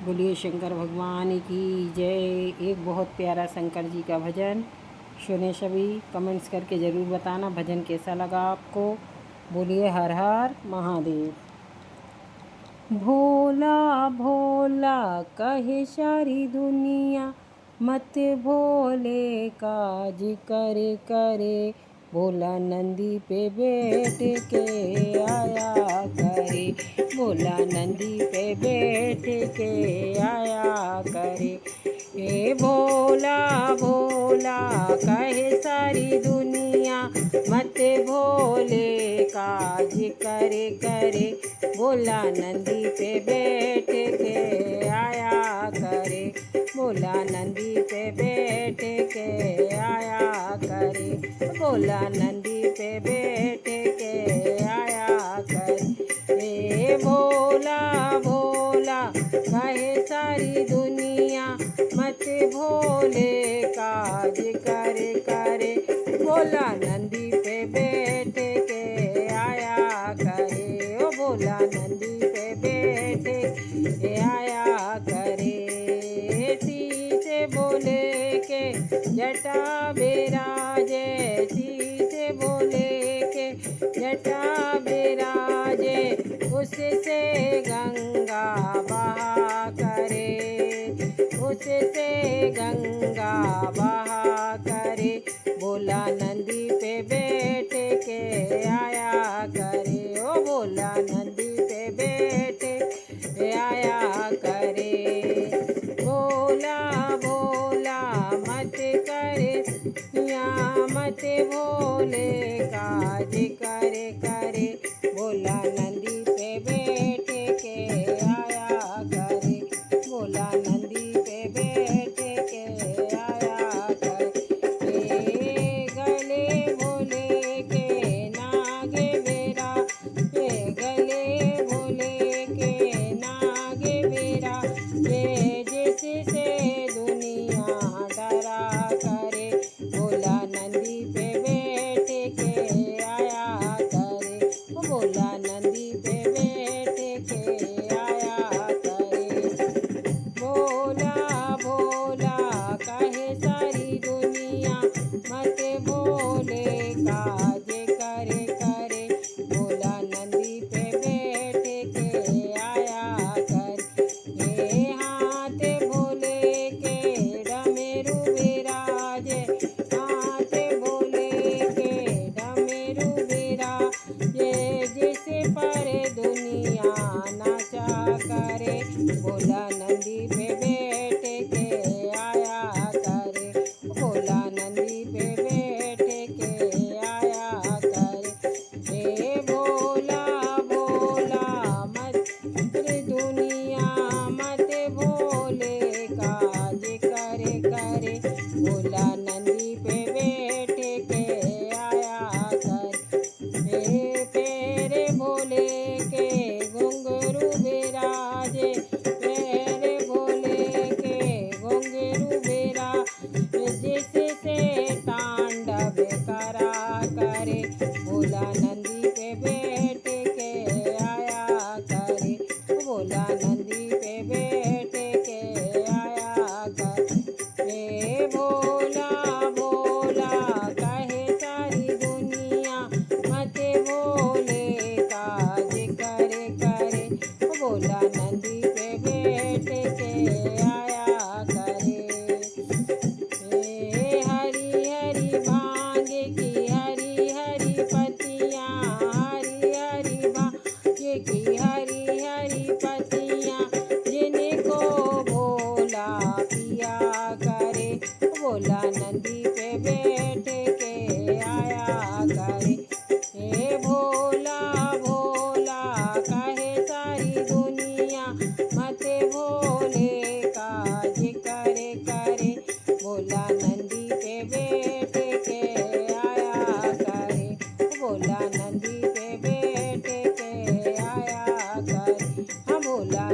बोलिए शंकर भगवान की जय। एक बहुत प्यारा शंकर जी का भजन सुने सभी। कमेंट्स करके ज़रूर बताना भजन कैसा लगा आपको। बोलिए हर हर महादेव। भोला भोला कहे सारी दुनिया, मत भोले काज करे करे। भोला नंदी पे बैठ के आया करे, भोला नंदी पे बैठ के आया करे। ए भोला भोला कहे सारी दुनिया, मत भोले काज करे करे। भोला नंदी पे बैठ के आया करे, भोला नंदी पे बैठ के आया करे, भोला नंदी पे बैठ के आया करे। ए भोला भोला कहे सारी दुनिया, मत भोले काज करे करे। भोला नंदी पे बैठ के आया करे, ओ भोला नंदी पे बैठ के आया करे। शीशे बोले के जटा बिराजे, शीशे बोले के जटा बिराजे। उससे गंगा बहा करे, उससे गंगा बहा करे। भोला नंदी पे बैठ के आया करे, ओ भोला नंदी पे बैठ के आया करे। भोला भोला मत करे या मत भोले काज करे करे। भोला नंदी पे बैठ के आया करे, भोला नंदी पे बैठ के आया करे। गले भोले के नागे बेरा, गले भोले के नागे बेरा। ये जिससे दुनिया डरा करे, भोला नंदी पे बैठ के आया करे, भोला नंदी पे बैठ के आया करे। भोला भोला कहे सारी दुनिया, मत भोले काज करे करे। भोला नंदी पे बैठ के आया करे। ए हाथ भोले के डमरू बिराजे, हाथ भोले के डमरू बिराजे। जिस पर दुनिया नाचा करे, भोला नंदी पे बैठ के आया करे, भोला नंदी पे बैठ के आया करे। ए भोला भोला मत दुनिया, मत भोले काज करे करे। भोला नंदी पे बैठ के आया करे। तेरे भोले के घुंघरू बिराजे, तेरे भोले के घुंघरू बिरा। जिससे तांडव करा करे, भोला नंदी पे बैठ के आया करे, भोला नंदी पे बैठ के आया करे। भोला भोला कहे सारी दुनिया, मत भोले काज करे करे। भोला नंदी पे बैठ के आया करे। हरी हरी भांग की हरी हरी पत्तियाँ, हरी हरी भांग की हरी हरी पत्तियाँ। जिनको भोला पिया करे, भोला नंदी पे बैठ के आया करे। हे भोला भोला कहे सारी दुनिया, मत भोले काज करे करे। भोला नंदी पे बैठ के आया करे, भोला नंदी पे बैठ के आया करे। हाँ भोला